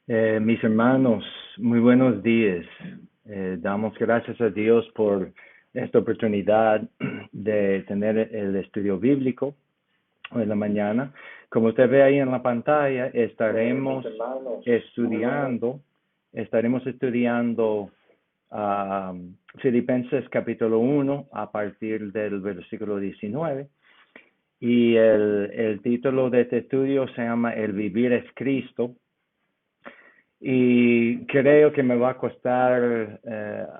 Mis hermanos, muy buenos días. Damos gracias a Dios por esta oportunidad de tener el estudio bíblico en la mañana. Como usted ve ahí en la pantalla, estaremos estudiando Filipenses capítulo 1 a partir del versículo 19. Y el título de este estudio se llama El vivir es Cristo. Y creo que me va a costar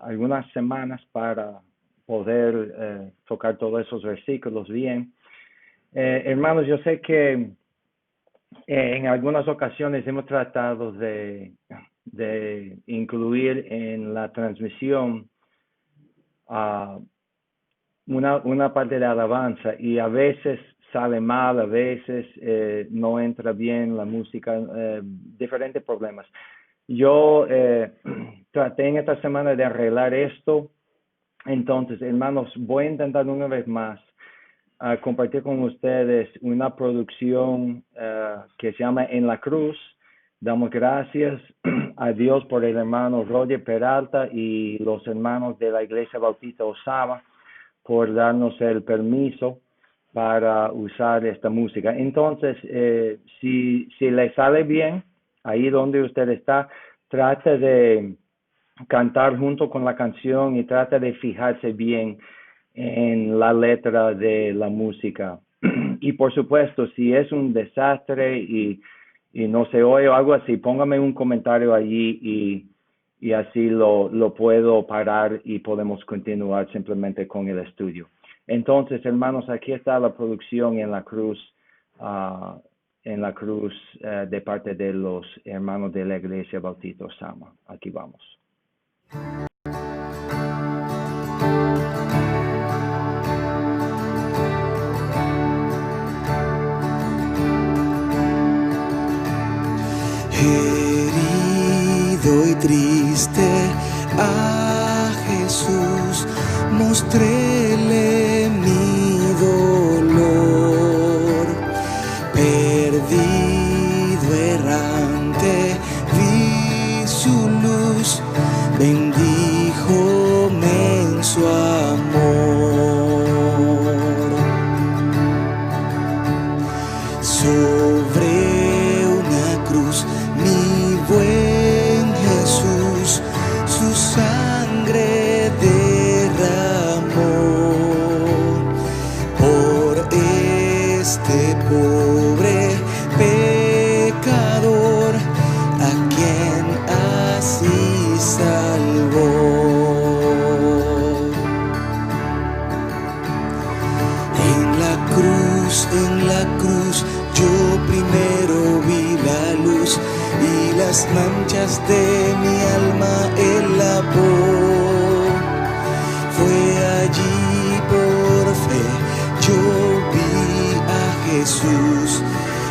algunas semanas para poder tocar todos esos versículos bien. Hermanos, yo sé que en algunas ocasiones hemos tratado de incluir en la transmisión una parte de alabanza y a veces sale mal, a veces no entra bien la música, diferentes problemas. Yo traté en esta semana de arreglar esto. Entonces, hermanos, voy a intentar una vez más compartir con ustedes una producción que se llama En la Cruz. Damos gracias a Dios por el hermano Roger Peralta y los hermanos de la Iglesia Bautista Osama por darnos el permiso para usar esta música. Entonces, si le sale bien, ahí donde usted está, trate de cantar junto con la canción y trate de fijarse bien en la letra de la música. Y por supuesto, si es un desastre y no se oye o algo así, póngame un comentario allí y así lo puedo parar y podemos continuar simplemente con el estudio. Entonces, hermanos, aquí está la producción en la cruz de parte de los hermanos de la Iglesia Bautista Osama. Aquí vamos. Herido y triste a Jesús mostréle mi dolor. Perdido errante vi su luz, bendíjome en su amor. Sobre una cruz mi buen Jesús su sangre derramó por este pobre pecador a quien así salvó. En la cruz yo primero vi la luz y las manchas de mi alma él lavó. Fue allí por fe yo vi a Jesús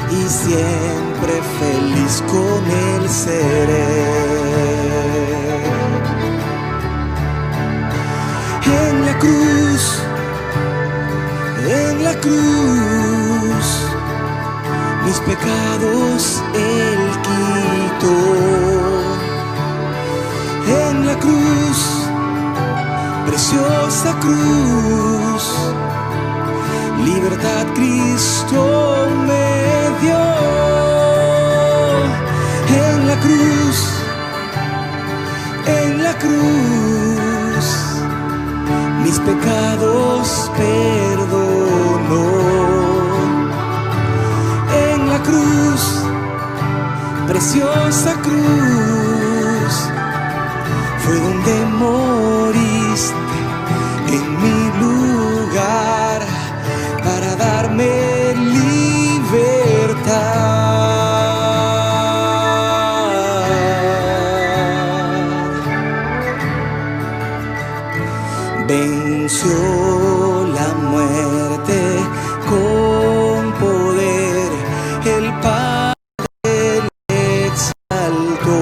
y siempre feliz con él seré. En la cruz mis pecados él quitó. En la cruz, preciosa cruz, libertad Cristo me dio. En la cruz, mis pecados perdonó. En la cruz, preciosa cruz, fue donde moriste en mi lugar para darme libertad. Venció la muerte con poder, el Padre le exaltó.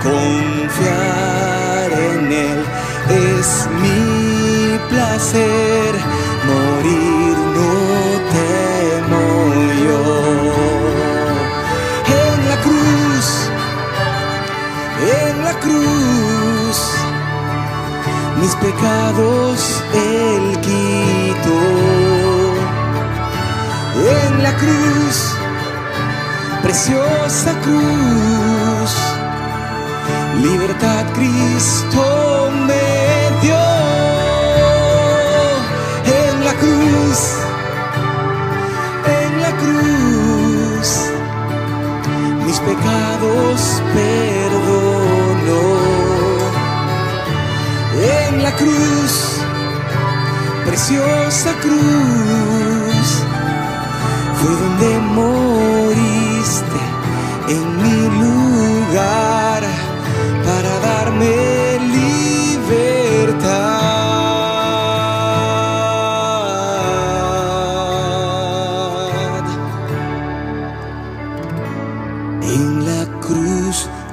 Confiar en él es mi placer, morir no temo yo. En la cruz la cruz mis pecados Él quitó. En la cruz, preciosa cruz, libertad Cristo me dio. En la cruz, mis pecados perdonó. En la cruz, preciosa cruz, fue donde moriste en mi lugar para darme libertad.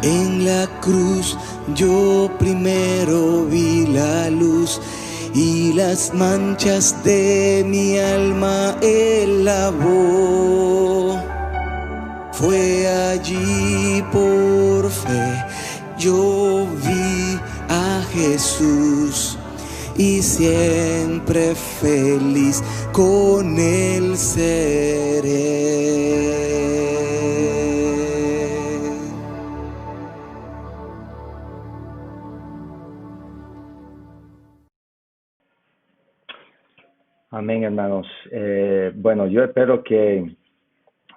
En la cruz, yo primero vi la luz y las manchas de mi alma Él lavó. Fue allí por fe, yo vi a Jesús y siempre feliz con Él seré. Amén, hermanos. Bueno, yo espero que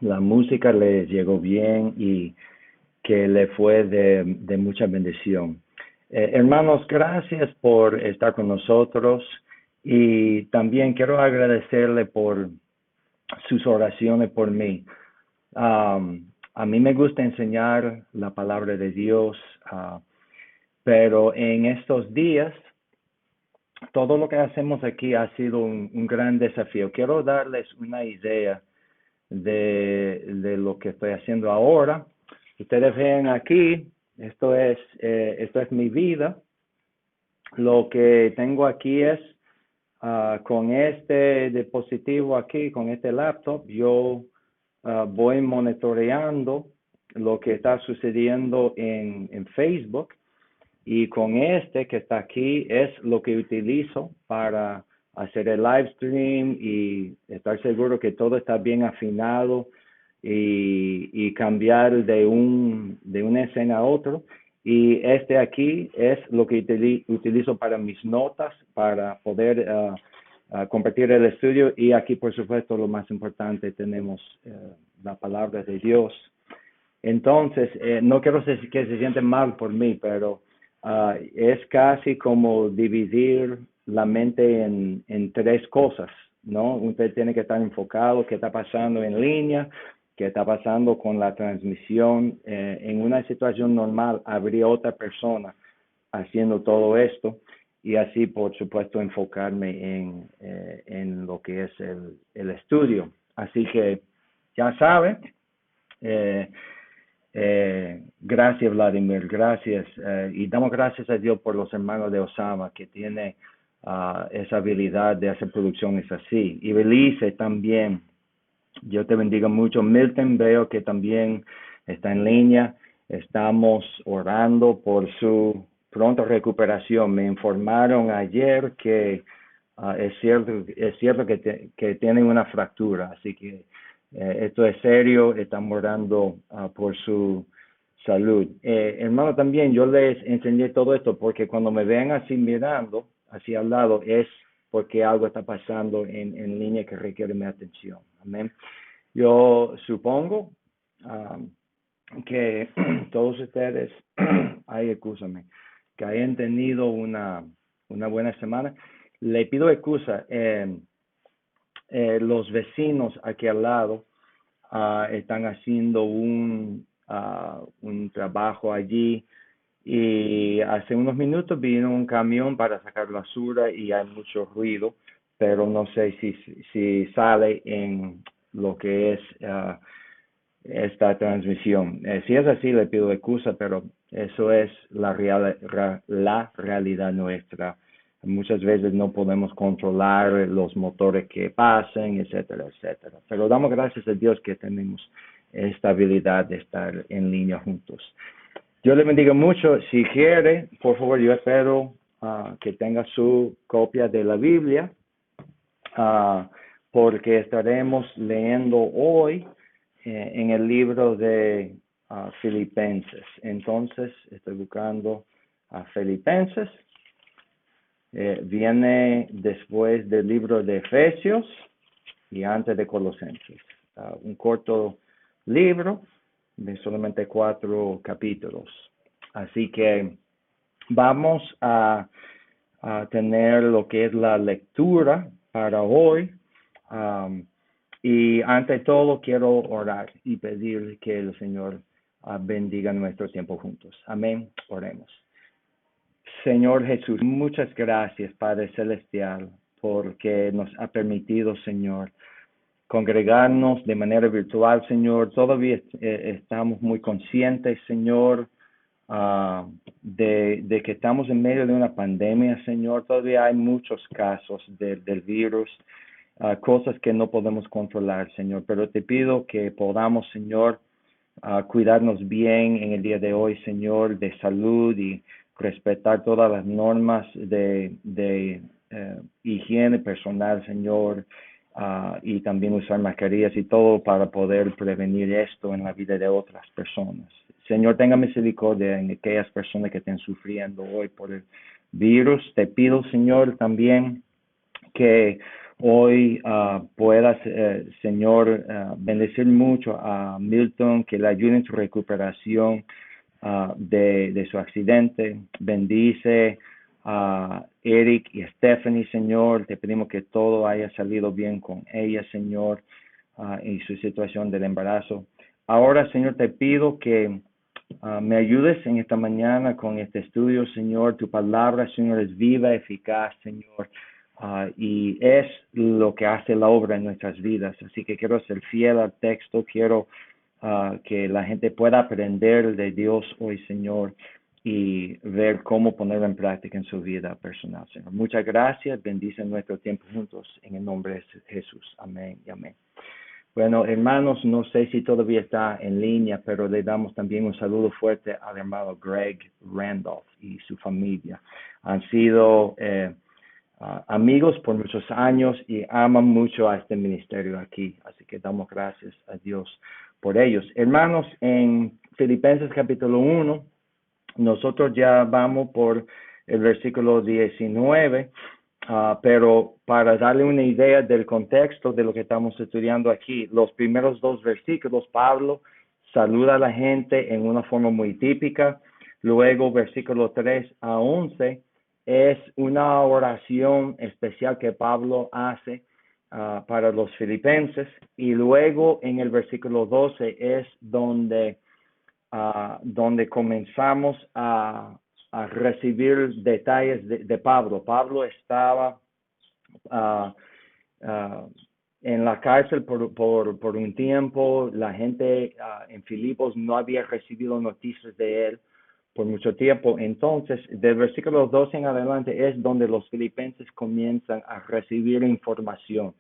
la música les llegó bien y que le fue de mucha bendición. Hermanos, gracias por estar con nosotros y también quiero agradecerle por sus oraciones por mí. A mí me gusta enseñar la palabra de Dios, pero en estos días todo lo que hacemos aquí ha sido un gran desafío. Quiero darles una idea de lo que estoy haciendo ahora. Ustedes ven aquí, esto es mi vida. Lo que tengo aquí es, con este dispositivo aquí, con este laptop, yo voy monitoreando lo que está sucediendo en Facebook. Y con este que está aquí es lo que utilizo para hacer el live stream y estar seguro que todo está bien afinado y cambiar de una escena a otro. Y este aquí es lo que utilizo para mis notas, para poder compartir el estudio. Y aquí, por supuesto, lo más importante, tenemos la palabra de Dios. Entonces, no quiero que se sienten mal por mí, pero es casi como dividir la mente en tres cosas, ¿no? Usted tiene que estar enfocado, qué está pasando en línea, qué está pasando con la transmisión. En una situación normal habría otra persona haciendo todo esto y así, por supuesto, enfocarme en lo que es el estudio. Así que ya saben. Gracias, Vladimir, gracias. Y damos gracias a Dios por los hermanos de Osama que tiene esa habilidad de hacer producciones así. Y Belice también. Dios te bendiga mucho. Milton, veo que también está en línea. Estamos orando por su pronta recuperación. Me informaron ayer que es cierto que tienen una fractura, así que esto es serio. Estamos orando por su salud. Hermano, también yo les enseñé todo esto porque cuando me ven así mirando hacia al lado es porque algo está pasando en línea que requiere mi atención. Amén. Yo supongo que todos ustedes, excúsame, que hayan tenido una buena semana. Le pido excusa. Los vecinos aquí al lado están haciendo un trabajo allí y hace unos minutos vino un camión para sacar basura y hay mucho ruido, pero no sé si sale en lo que es esta transmisión. Si es así, le pido excusa, pero eso es la realidad nuestra. Muchas veces no podemos controlar los motores que pasen, etcétera, etcétera. Pero damos gracias a Dios que tenemos esta habilidad de estar en línea juntos. Dios le bendiga mucho. Si quiere, por favor, yo espero que tenga su copia de la Biblia, ah, porque estaremos leyendo hoy en el libro de Filipenses. Entonces, estoy buscando a Filipenses. Viene después del libro de Efesios y antes de Colosenses. Un corto libro de solamente 4 capítulos. Así que vamos a tener lo que es la lectura para hoy. Y ante todo quiero orar y pedir que el Señor bendiga nuestro tiempo juntos. Amén. Oremos. Señor Jesús, muchas gracias, Padre Celestial, porque nos ha permitido, Señor, congregarnos de manera virtual, Señor. Todavía estamos muy conscientes, Señor, de que estamos en medio de una pandemia, Señor. Todavía hay muchos casos del virus, cosas que no podemos controlar, Señor. Pero te pido que podamos, Señor, cuidarnos bien en el día de hoy, Señor, de salud y respetar todas las normas de higiene personal, Señor, y también usar mascarillas y todo para poder prevenir esto en la vida de otras personas. Señor, tenga misericordia en aquellas personas que estén sufriendo hoy por el virus. Te pido, Señor, también que hoy puedas, Señor, bendecir mucho a Milton, que le ayude en su recuperación de su accidente. Bendice a Eric y a Stephanie, Señor. Te pedimos que todo haya salido bien con ella, Señor, en su situación del embarazo. Ahora, Señor, te pido que me ayudes en esta mañana con este estudio, Señor. Tu palabra, Señor, es viva, eficaz, Señor. Y es lo que hace la obra en nuestras vidas. Así que quiero ser fiel al texto, quiero que la gente pueda aprender de Dios hoy, Señor, y ver cómo ponerlo en práctica en su vida personal, Señor. Muchas gracias, bendice nuestro tiempo juntos en el nombre de Jesús. Amén y amén. Bueno, hermanos, no sé si todavía está en línea, pero le damos también un saludo fuerte al hermano Greg Randolph y su familia. Han sido amigos por muchos años y aman mucho a este ministerio aquí. Así que damos gracias a Dios por ellos. Hermanos, en Filipenses capítulo 1, nosotros ya vamos por el versículo 19, pero para darle una idea del contexto de lo que estamos estudiando aquí, los primeros 2 versículos, Pablo saluda a la gente en una forma muy típica. Luego, versículo 3 a 11, es una oración especial que Pablo hace para los filipenses. Y luego, en el versículo 12, es donde comenzamos a recibir detalles de Pablo. Pablo estaba en la cárcel por un tiempo. La gente en Filipos no había recibido noticias de él por mucho tiempo. Entonces, del versículo 12 en adelante es donde los filipenses comienzan a recibir información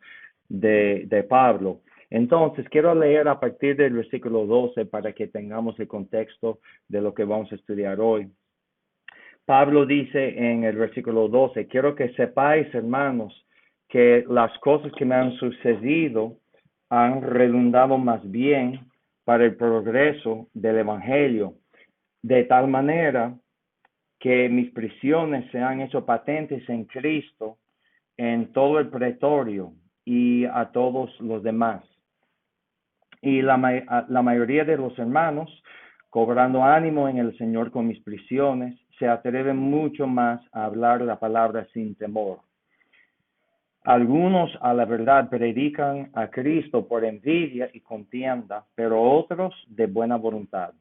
de Pablo. Entonces, quiero leer a partir del versículo 12 para que tengamos el contexto de lo que vamos a estudiar hoy. Pablo dice en el versículo 12, quiero que sepáis, hermanos, que las cosas que me han sucedido han redundado más bien para el progreso del Evangelio, de tal manera que mis prisiones se han hecho patentes en Cristo en todo el pretorio y a todos los demás. Y la mayoría de los hermanos, cobrando ánimo en el Señor con mis prisiones, se atreven mucho más a hablar la palabra sin temor. Algunos a la verdad predican a Cristo por envidia y contienda, pero otros de buena voluntad.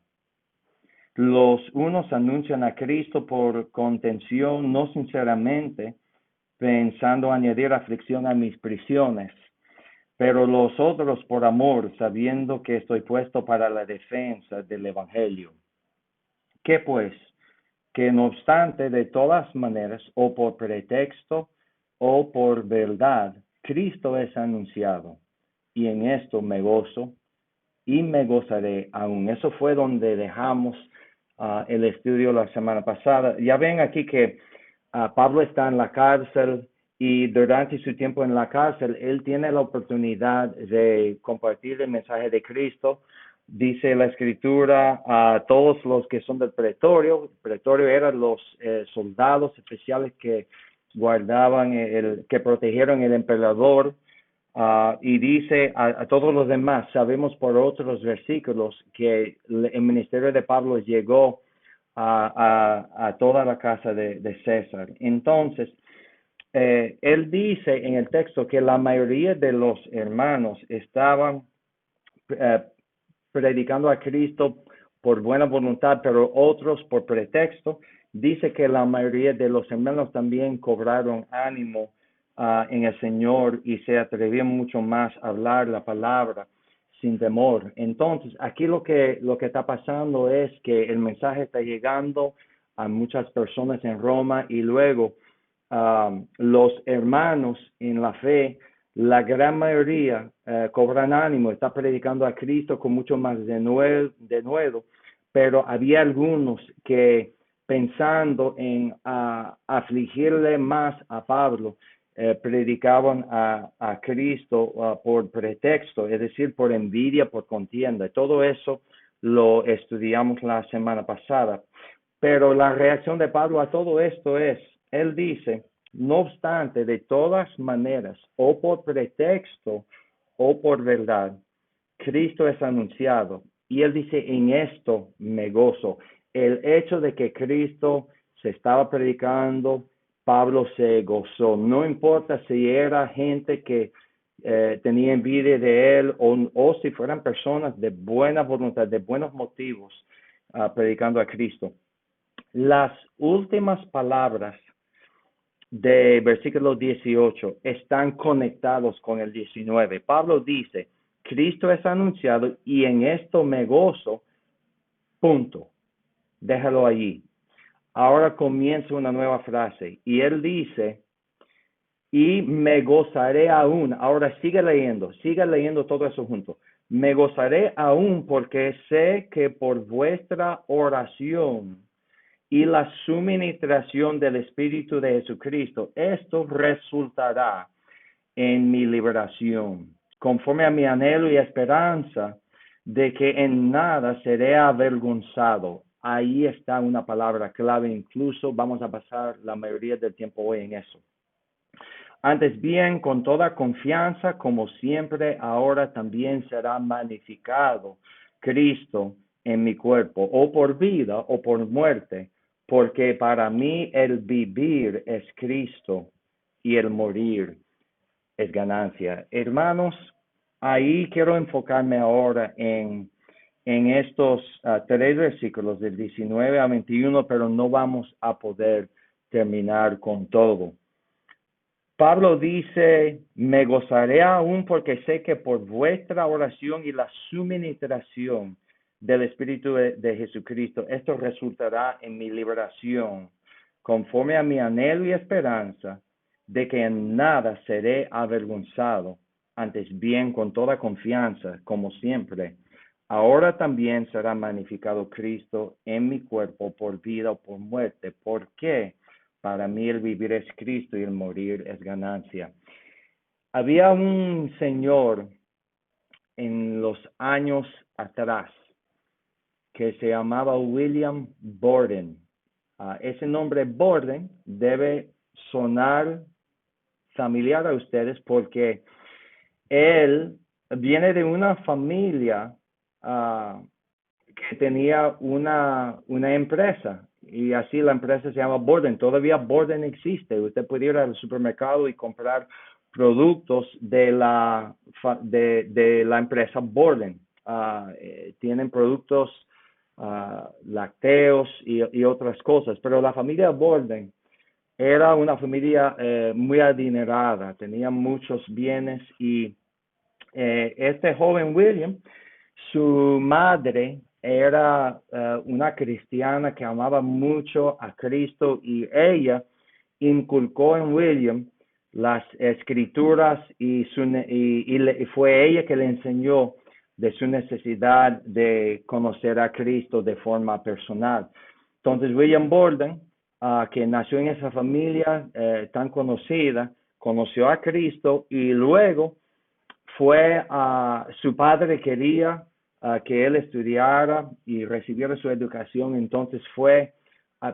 Los unos anuncian a Cristo por contención, no sinceramente, pensando añadir aflicción a mis prisiones, pero los otros por amor, sabiendo que estoy puesto para la defensa del Evangelio. ¿Qué pues? Que no obstante, de todas maneras, o por pretexto o por verdad, Cristo es anunciado, y en esto me gozo y me gozaré aún. Eso fue donde dejamos el estudio la semana pasada. Ya ven aquí que Pablo está en la cárcel y durante su tiempo en la cárcel, él tiene la oportunidad de compartir el mensaje de Cristo. Dice la escritura a todos los que son del pretorio. El pretorio eran los soldados especiales que guardaban, que protegieron el emperador. Y dice a todos los demás, sabemos por otros versículos que el ministerio de Pablo llegó a toda la casa de César. Entonces, él dice en el texto que la mayoría de los hermanos estaban predicando a Cristo por buena voluntad, pero otros por pretexto. Dice que la mayoría de los hermanos también cobraron ánimo en el Señor y se atrevían mucho más a hablar la palabra sin temor. Entonces, aquí lo que está pasando es que el mensaje está llegando a muchas personas en Roma y luego los hermanos en la fe, la gran mayoría cobran ánimo, está predicando a Cristo con mucho más de nuevo, pero había algunos que pensando en afligirle más a Pablo, predicaban a Cristo por pretexto, es decir, por envidia, por contienda. Todo eso lo estudiamos la semana pasada. Pero la reacción de Pablo a todo esto es, él dice, no obstante, de todas maneras, o por pretexto o por verdad, Cristo es anunciado. Y él dice, en esto me gozo. El hecho de que Cristo se estaba predicando, Pablo se gozó. No importa si era gente que tenía envidia de él o si fueran personas de buena voluntad, de buenos motivos, predicando a Cristo. Las últimas palabras de versículo 18 están conectados con el 19. Pablo dice, Cristo es anunciado y en esto me gozo, punto. Déjalo allí. Ahora comienza una nueva frase y él dice, y me gozaré aún. Ahora sigue leyendo todo eso junto. Me gozaré aún porque sé que por vuestra oración y la suministración del Espíritu de Jesucristo, esto resultará en mi liberación, conforme a mi anhelo y esperanza de que en nada seré avergonzado. Ahí está una palabra clave, incluso vamos a pasar la mayoría del tiempo hoy en eso. Antes bien, con toda confianza, como siempre, ahora también será magnificado Cristo en mi cuerpo, o por vida o por muerte, porque para mí el vivir es Cristo y el morir es ganancia. Hermanos, ahí quiero enfocarme ahora en estos 3 versículos del 19 a 21, pero no vamos a poder terminar con todo. Pablo dice, me gozaré aún porque sé que por vuestra oración y la suministración del Espíritu de Jesucristo, esto resultará en mi liberación, conforme a mi anhelo y esperanza de que en nada seré avergonzado, antes bien con toda confianza, como siempre. Ahora también será magnificado Cristo en mi cuerpo por vida o por muerte. ¿Por qué? Para mí el vivir es Cristo y el morir es ganancia. Había un señor en los años atrás que se llamaba William Borden. Ese nombre Borden debe sonar familiar a ustedes porque él viene de una familia que tenía una empresa y así la empresa se llama Borden. Todavía Borden existe. Usted puede ir al supermercado y comprar productos de la empresa Borden. Tienen productos lácteos y otras cosas, pero la familia Borden era una familia muy adinerada, tenía muchos bienes y este joven William, su madre era una cristiana que amaba mucho a Cristo y ella inculcó en William las escrituras y fue ella que le enseñó de su necesidad de conocer a Cristo de forma personal. Entonces, William Borden, que nació en esa familia tan conocida, conoció a Cristo y luego su padre quería que él estudiara y recibiera su educación, entonces fue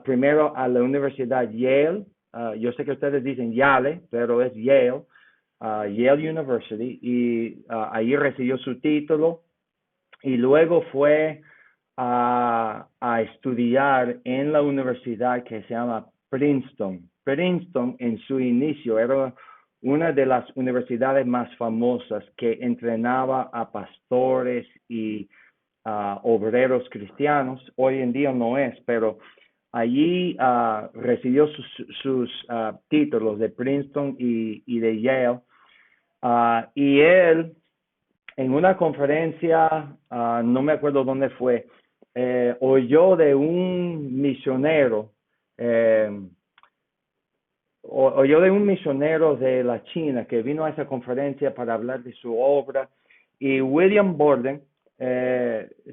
primero a la Universidad Yale. Yo sé que ustedes dicen Yale, pero es Yale, Yale University, y ahí recibió su título y luego fue a estudiar en la universidad que se llama Princeton. Princeton en su inicio era una de las universidades más famosas que entrenaba a pastores y obreros cristianos. Hoy en día no es, pero allí recibió sus títulos de Princeton y de Yale. Y él, en una conferencia, no me acuerdo dónde fue, oyó de un misionero, de la China que vino a esa conferencia para hablar de su obra, y William Borden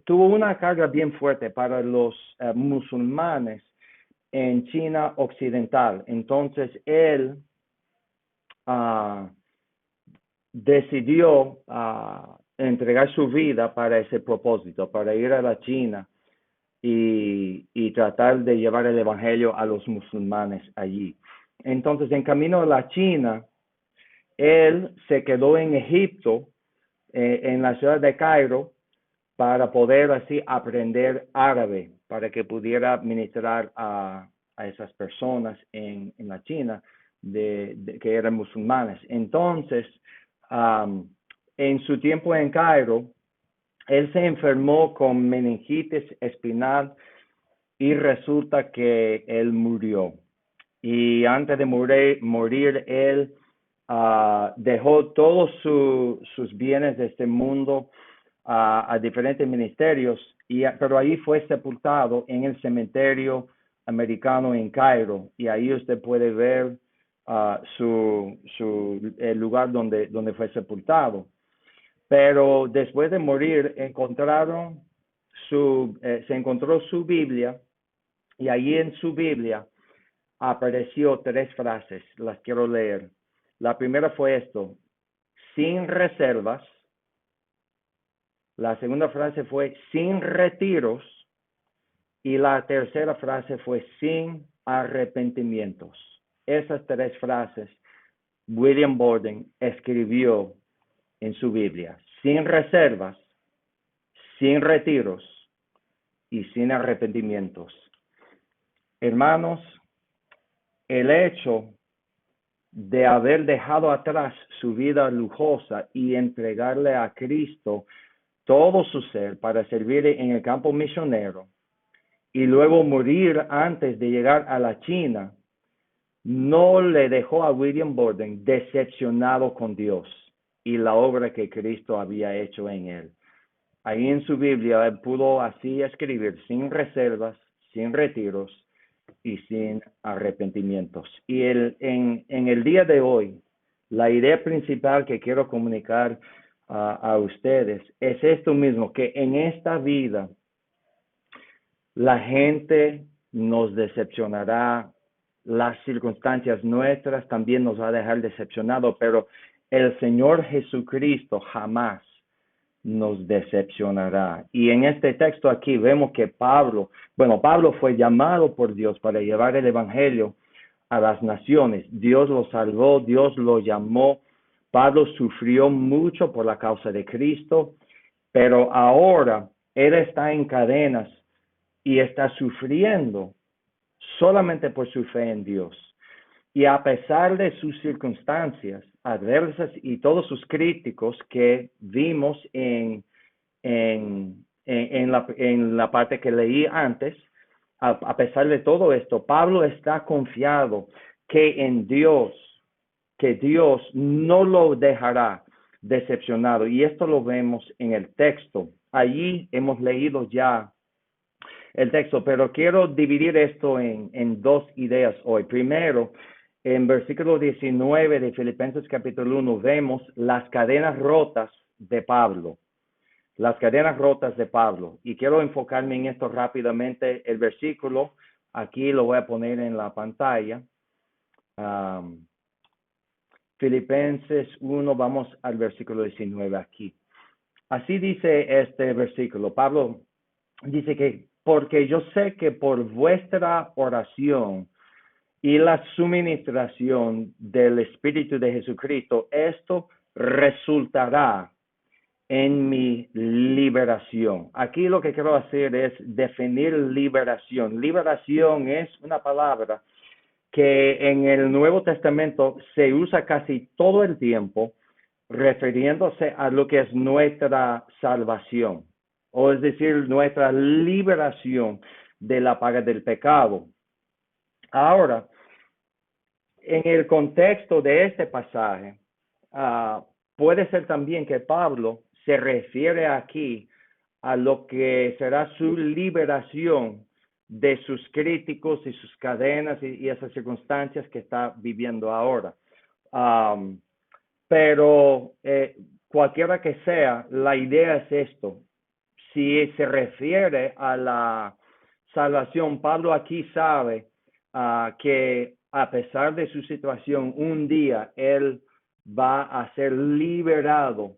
tuvo una carga bien fuerte para los musulmanes en China occidental. Entonces él decidió entregar su vida para ese propósito, para ir a la China y tratar de llevar el evangelio a los musulmanes allí. Entonces, en camino a la China, él se quedó en Egipto, en la ciudad de Cairo, para poder así aprender árabe, para que pudiera ministrar a esas personas en la China que eran musulmanes. Entonces, en su tiempo en Cairo, él se enfermó con meningitis espinal y resulta que él murió. Y antes de morir él dejó todos sus bienes de este mundo a diferentes ministerios, pero ahí fue sepultado en el cementerio americano en Cairo, y ahí usted puede ver el lugar donde fue sepultado. Pero después de morir se encontró su Biblia, y allí en su Biblia apareció 3 frases, las quiero leer. La primera fue esto: sin reservas. La segunda frase fue sin retiros, y la tercera frase fue sin arrepentimientos. Esas 3 frases William Borden escribió en su Biblia: sin reservas, sin retiros y sin arrepentimientos. Hermanos, el hecho de haber dejado atrás su vida lujosa y entregarle a Cristo todo su ser para servir en el campo misionero y luego morir antes de llegar a la China, no le dejó a William Borden decepcionado con Dios y la obra que Cristo había hecho en él. Ahí en su Biblia él pudo así escribir: sin reservas, sin retiros y sin arrepentimientos. Y en el día de hoy, la idea principal que quiero comunicar a ustedes es esto mismo, que en esta vida la gente nos decepcionará, las circunstancias nuestras también nos va a dejar decepcionados, pero el Señor Jesucristo jamás nos decepcionará. Y en este texto aquí vemos que Pablo fue llamado por Dios para llevar el evangelio a las naciones. Dios lo salvó, Dios lo llamó. Pablo sufrió mucho por la causa de Cristo, pero ahora él está en cadenas y está sufriendo solamente por su fe en Dios. Y a pesar de sus circunstancias adversas y todos sus críticos que vimos en la parte que leí antes, a pesar de todo esto, Pablo está confiado que Dios no lo dejará decepcionado. Y esto lo vemos en el texto. Allí hemos leído ya el texto, pero quiero dividir esto en 2 ideas hoy. Primero, en versículo 19 de Filipenses capítulo 1 vemos las cadenas rotas de Pablo. las cadenas rotas de Pablo. Y quiero enfocarme en esto rápidamente. El versículo, aquí lo voy a poner en la pantalla. Filipenses 1, vamos al versículo 19 aquí. Así dice este versículo. Pablo dice que, porque yo sé que por vuestra oración y la suministración del Espíritu de Jesucristo, esto resultará en mi liberación. Aquí lo que quiero hacer es definir liberación. Liberación es una palabra que en el Nuevo Testamento se usa casi todo el tiempo refiriéndose a lo que es nuestra salvación, o es decir, nuestra liberación de la paga del pecado. Ahora, en el contexto de este pasaje, puede ser también que Pablo se refiere aquí a lo que será su liberación de sus críticos y sus cadenas y esas circunstancias que está viviendo ahora. Pero cualquiera que sea, la idea es esto. Si se refiere a la salvación, Pablo aquí sabe que a pesar de su situación, un día él va a ser liberado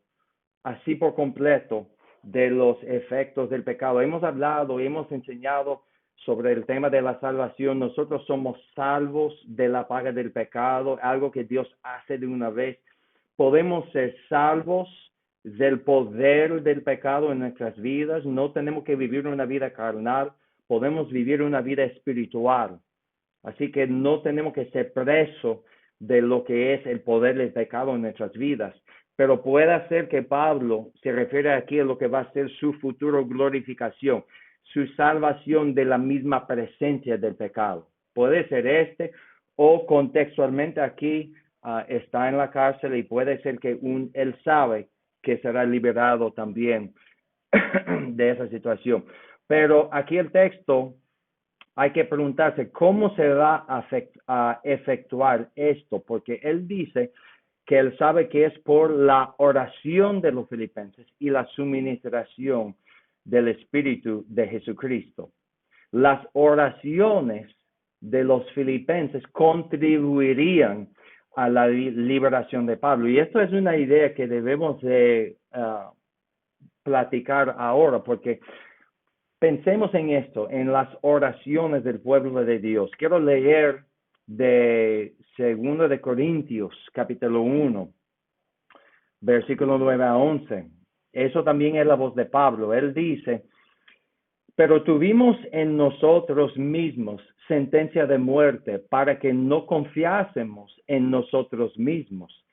así por completo de los efectos del pecado. Hemos hablado y hemos enseñado sobre el tema de la salvación. Nosotros somos salvos de la paga del pecado, algo que Dios hace de una vez. Podemos ser salvos del poder del pecado en nuestras vidas. No tenemos que vivir una vida carnal, podemos vivir una vida espiritual. Así que no tenemos que ser presos de lo que es el poder del pecado en nuestras vidas. Pero puede ser que Pablo se refiere aquí a lo que va a ser su futuro glorificación, su salvación de la misma presencia del pecado. Puede ser o contextualmente aquí está en la cárcel y puede ser que él sabe que será liberado también de esa situación. Pero aquí el texto hay que preguntarse cómo se va a efectuar esto, porque él dice que él sabe que es por la oración de los filipenses y la suministración del Espíritu de Jesucristo. Las oraciones de los filipenses contribuirían a la liberación de Pablo. Y esto es una idea que debemos de platicar ahora, porque pensemos en esto, en las oraciones del pueblo de Dios. Quiero leer de 2 de Corintios, capítulo 1, versículo 9 a 11. Eso también es la voz de Pablo. Él dice, pero tuvimos en nosotros mismos sentencia de muerte para que no confiásemos en nosotros mismos,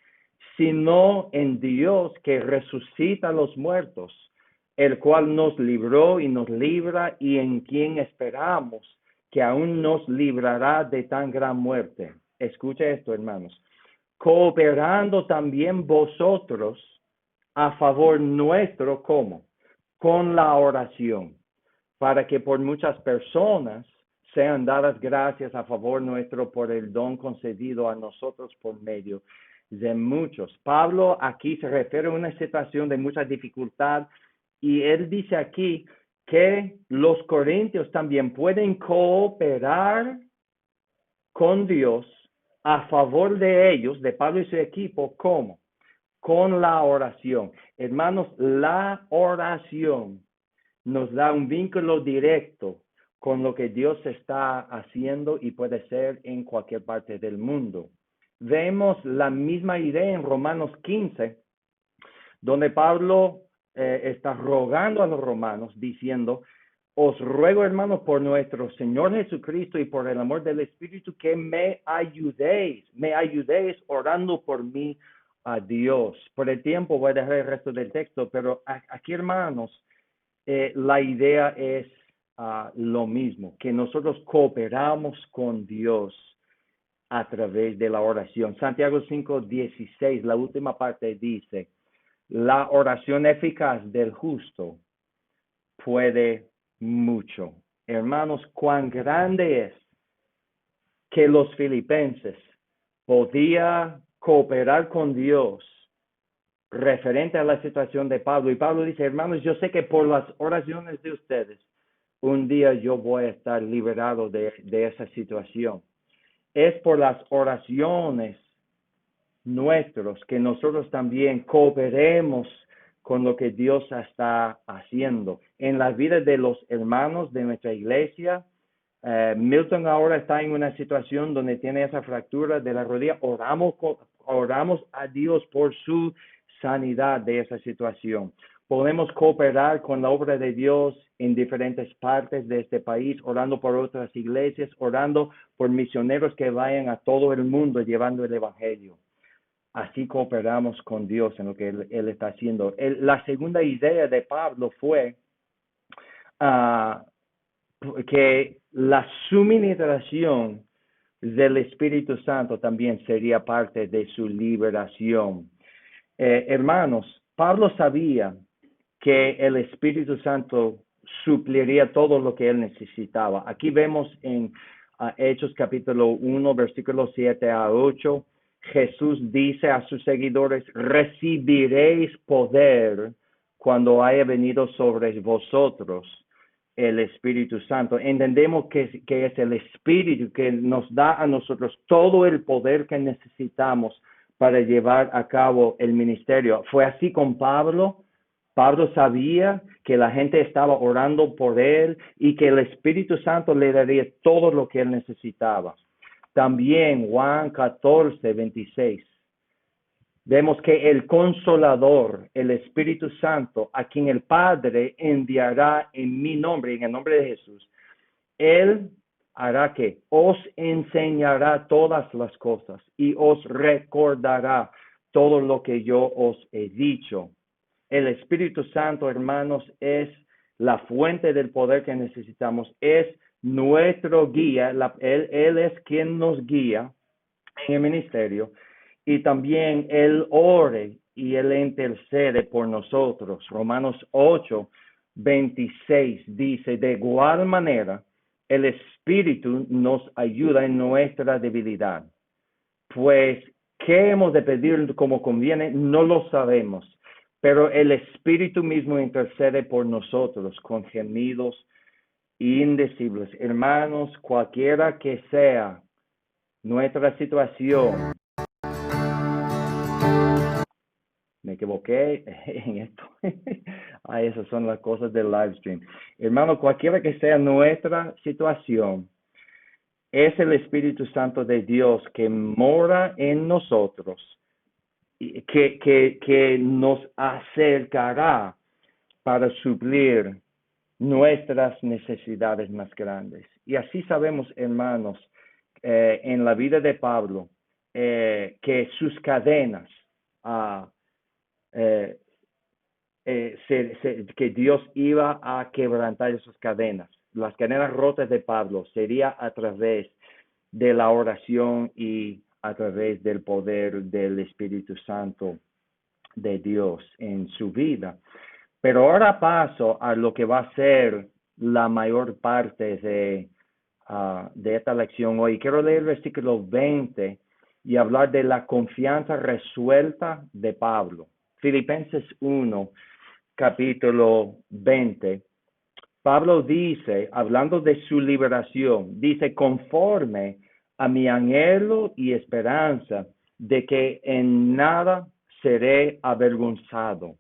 sino en Dios que resucita a los muertos, el cual nos libró y nos libra y en quien esperamos que aún nos librará de tan gran muerte. Escuche esto, hermanos. Cooperando también vosotros a favor nuestro, ¿cómo? Con la oración, para que por muchas personas sean dadas gracias a favor nuestro por el don concedido a nosotros por medio de muchos. Pablo aquí se refiere a una situación de mucha dificultad y él dice aquí que los corintios también pueden cooperar con Dios a favor de ellos, de Pablo y su equipo, ¿cómo? Con la oración. Hermanos, la oración nos da un vínculo directo con lo que Dios está haciendo y puede ser en cualquier parte del mundo. Vemos la misma idea en Romanos 15, donde Pablo está rogando a los romanos diciendo, os ruego, hermanos, por nuestro Señor Jesucristo y por el amor del Espíritu, que me ayudéis orando por mí a Dios. Por el tiempo voy a dejar el resto del texto, pero aquí, hermanos, la idea es lo mismo, que nosotros cooperamos con Dios a través de la oración. Santiago 5:16, la última parte dice, la oración eficaz del justo puede mucho. Hermanos, cuán grande es que los filipenses podían cooperar con Dios referente a la situación de Pablo. Y Pablo dice, hermanos, yo sé que por las oraciones de ustedes, un día yo voy a estar liberado de esa situación. Es por las oraciones nuestros que nosotros también cooperemos con lo que Dios está haciendo en la vida de los hermanos de nuestra iglesia. Milton ahora está en una situación donde tiene esa fractura de la rodilla. Oramos a Dios por su sanidad de esa situación. Podemos cooperar con la obra de Dios en diferentes partes de este país, orando por otras iglesias, orando por misioneros que vayan a todo el mundo llevando el evangelio. Así cooperamos con Dios en lo que Él está haciendo. La segunda idea de Pablo fue que la suministración del Espíritu Santo también sería parte de su liberación. Hermanos, Pablo sabía que el Espíritu Santo supliría todo lo que él necesitaba. Aquí vemos en Hechos capítulo 1, versículos 7 a 8, Jesús dice a sus seguidores, recibiréis poder cuando haya venido sobre vosotros el Espíritu Santo. Entendemos que es el Espíritu que nos da a nosotros todo el poder que necesitamos para llevar a cabo el ministerio. Fue así con Pablo. Pablo sabía que la gente estaba orando por él y que el Espíritu Santo le daría todo lo que él necesitaba. También Juan 14, 26. Vemos que el Consolador, el Espíritu Santo, a quien el Padre enviará en mi nombre, en el nombre de Jesús, Él hará que os enseñará todas las cosas y os recordará todo lo que yo os he dicho. El Espíritu Santo, hermanos, es la fuente del poder que necesitamos, es nuestro guía, Él es quien nos guía en el ministerio, y también Él ore y Él intercede por nosotros. Romanos 8, 26 dice, de igual manera, el Espíritu nos ayuda en nuestra debilidad. Pues, ¿qué hemos de pedir como conviene? No lo sabemos, pero el Espíritu mismo intercede por nosotros con gemidos indecibles. Hermanos, cualquiera que sea nuestra situación, me equivoqué en esto. Esas son las cosas del live stream. Hermano, cualquiera que sea nuestra situación, es el Espíritu Santo de Dios que mora en nosotros, que nos acercará para suplir nuestras necesidades más grandes. Y así sabemos, hermanos, en la vida de Pablo, que sus cadenas, que Dios iba a quebrantar esas cadenas. Las cadenas rotas de Pablo sería a través de la oración y a través del poder del Espíritu Santo de Dios en su vida. Pero ahora paso a lo que va a ser la mayor parte de esta lección hoy. Quiero leer el versículo 20 y hablar de la confianza resuelta de Pablo. Filipenses 1, capítulo 20. Pablo dice, hablando de su liberación, dice, conforme a mi anhelo y esperanza de que en nada seré avergonzado.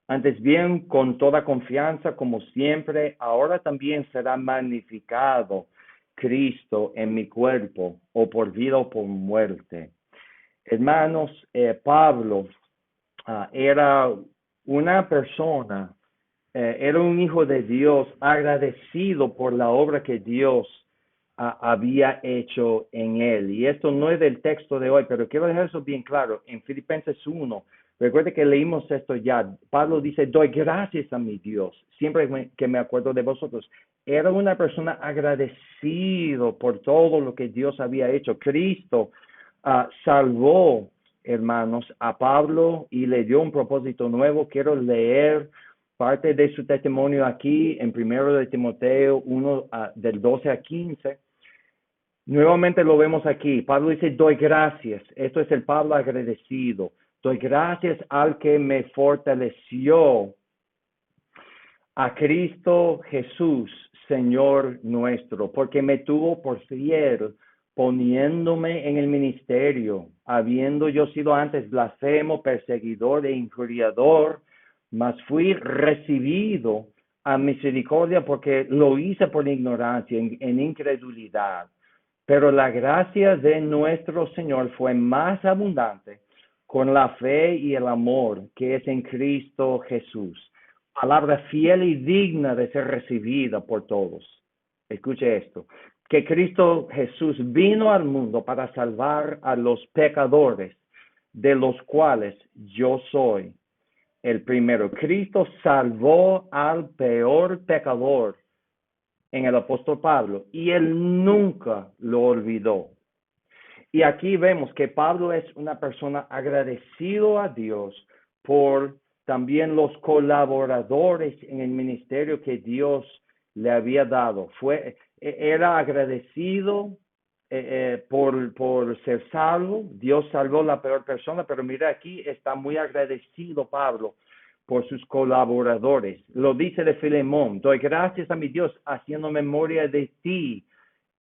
Antes bien, con toda confianza, como siempre, ahora también será magnificado Cristo en mi cuerpo, o por vida o por muerte. Hermanos, Pablo era una persona, era un hijo de Dios agradecido por la obra que Dios había hecho en él. Y esto no es del texto de hoy, pero quiero dejar eso bien claro. En Filipenses 1, recuerde que leímos esto ya. Pablo dice, doy gracias a mi Dios, siempre que me acuerdo de vosotros. Era una persona agradecido por todo lo que Dios había hecho. Cristo salvó, hermanos, a Pablo y le dio un propósito nuevo. Quiero leer parte de su testimonio aquí en 1 de Timoteo 1, del 12 a 15. Nuevamente lo vemos aquí. Pablo dice, doy gracias. Esto es el Pablo agradecido. Doy gracias al que me fortaleció, a Cristo Jesús, Señor nuestro, porque me tuvo por fiel, poniéndome en el ministerio, habiendo yo sido antes blasfemo, perseguidor e injuriador, mas fui recibido a misericordia porque lo hice por ignorancia, en incredulidad. Pero la gracia de nuestro Señor fue más abundante con la fe y el amor que es en Cristo Jesús. Palabra fiel y digna de ser recibida por todos. Escuche esto, que Cristo Jesús vino al mundo para salvar a los pecadores, de los cuales yo soy el primero. Cristo salvó al peor pecador en el apóstol Pablo y él nunca lo olvidó. Y aquí vemos que Pablo es una persona agradecido a Dios por también los colaboradores en el ministerio que Dios le había dado. Era agradecido por ser salvo. Dios salvó a la peor persona, pero mira aquí, está muy agradecido Pablo por sus colaboradores. Lo dice de Filemón: doy gracias a mi Dios haciendo memoria de ti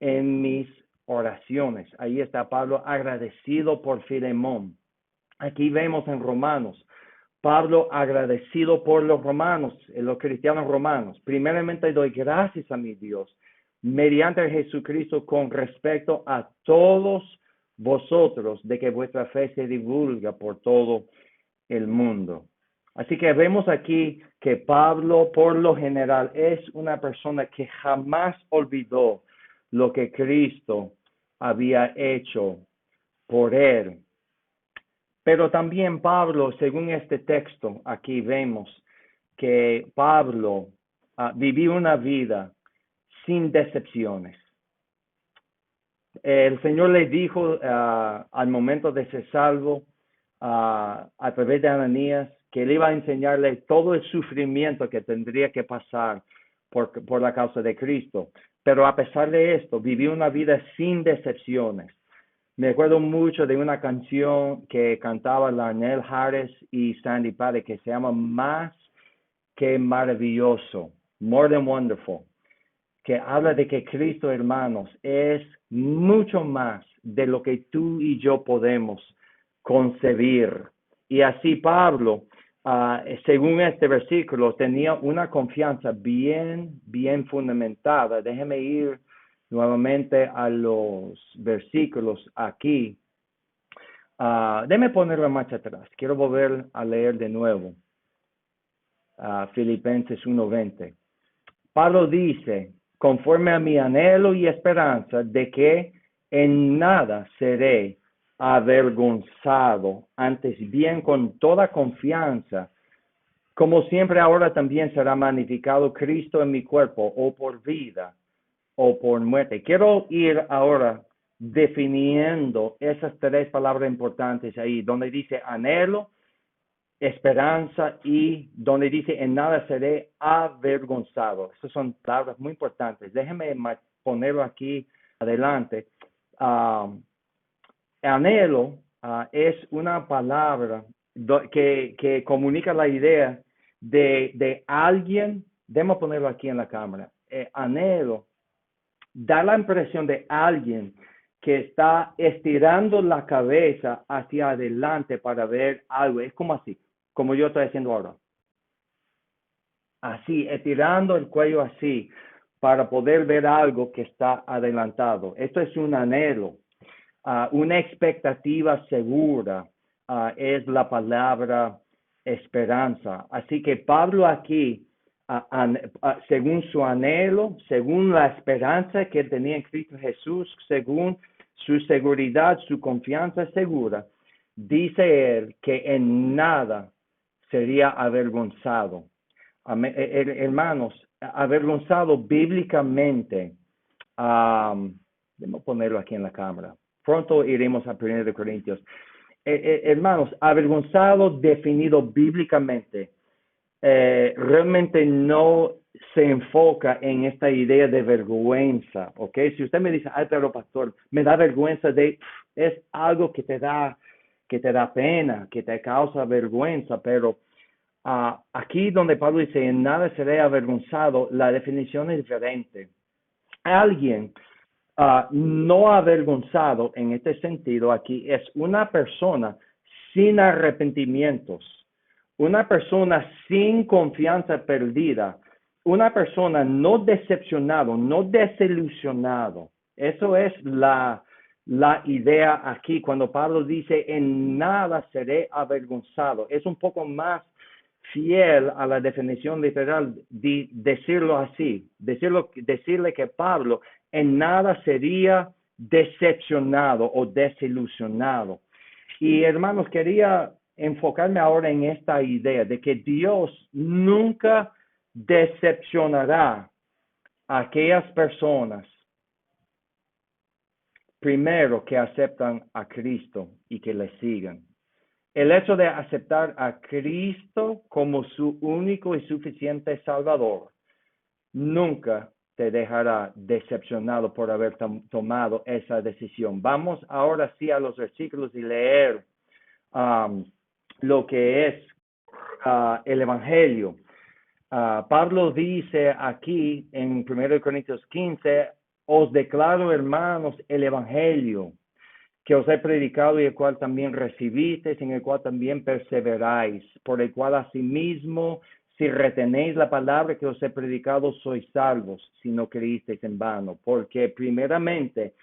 en mis oraciones. Ahí está Pablo agradecido por Filemón. Aquí vemos en Romanos, Pablo agradecido por los romanos, los cristianos romanos. Primeramente doy gracias a mi Dios mediante Jesucristo con respecto a todos vosotros, de que vuestra fe se divulga por todo el mundo. Así que vemos aquí que Pablo, por lo general, es una persona que jamás olvidó lo que Cristo había hecho por él. Pero también Pablo, según este texto, aquí vemos que Pablo vivió una vida sin decepciones. El Señor le dijo al momento de ser salvo, a través de Ananías, que él iba a enseñarle todo el sufrimiento que tendría que pasar por la causa de Cristo. Pero a pesar de esto, vivió una vida sin decepciones. Me acuerdo mucho de una canción que cantaba Larnell Harris y Sandy Paddy, que se llama Más que Maravilloso, More Than Wonderful, que habla de que Cristo, hermanos, es mucho más de lo que tú y yo podemos concebir. Y así Pablo, según este versículo, tenía una confianza bien fundamentada. Déjeme ir nuevamente a los versículos aquí. Déjeme ponerlo más atrás. Quiero volver a leer de nuevo. Filipenses 1:20. Pablo dice: conforme a mi anhelo y esperanza de que en nada seré avergonzado, antes bien con toda confianza, como siempre ahora también será magnificado Cristo en mi cuerpo, o por vida o por muerte. Quiero ir ahora definiendo esas tres palabras importantes ahí, donde dice anhelo, esperanza y donde dice en nada seré avergonzado. Esas son palabras muy importantes. Déjenme ponerlo aquí adelante. Anhelo es una palabra que comunica la idea de alguien. Déjame ponerlo aquí en la cámara. Anhelo da la impresión de alguien que está estirando la cabeza hacia adelante para ver algo. Es como así, como yo estoy haciendo ahora. Así, estirando el cuello así, para poder ver algo que está adelantado. Esto es un anhelo. Una expectativa segura es la palabra esperanza. Así que Pablo aquí, según su anhelo, según la esperanza que tenía en Cristo Jesús, según su seguridad, su confianza segura, dice él que en nada sería avergonzado. Hermanos, avergonzado bíblicamente, déjame ponerlo aquí en la cámara. Pronto iremos a 1 Corintios. Hermanos, avergonzado definido bíblicamente, realmente no se enfoca en esta idea de vergüenza, ¿ok? Si usted me dice, ay, pero pastor, me da vergüenza es algo que te da que te da pena, que te causa vergüenza, pero aquí donde Pablo dice, en nada seré avergonzado, la definición es diferente. Alguien no avergonzado en este sentido aquí es una persona sin arrepentimientos, una persona sin confianza perdida, una persona no decepcionado, no desilusionado. Eso es la idea aquí cuando Pablo dice en nada seré avergonzado. Es un poco más fiel a la definición literal de decirlo así, decirle que Pablo en nada sería decepcionado o desilusionado. Y hermanos, quería enfocarme ahora en esta idea de que Dios nunca decepcionará a aquellas personas, primero, que aceptan a Cristo y que le sigan. El hecho de aceptar a Cristo como su único y suficiente Salvador nunca te dejará decepcionado por haber tomado esa decisión. Vamos ahora sí a los versículos y leer lo que es el Evangelio. Pablo dice aquí en 1 Corintios 15, os declaro, hermanos, el Evangelio que os he predicado y el cual también recibisteis, en el cual también perseveráis, por el cual asimismo, si retenéis la palabra que os he predicado, sois salvos, si no creísteis en vano, porque primeramente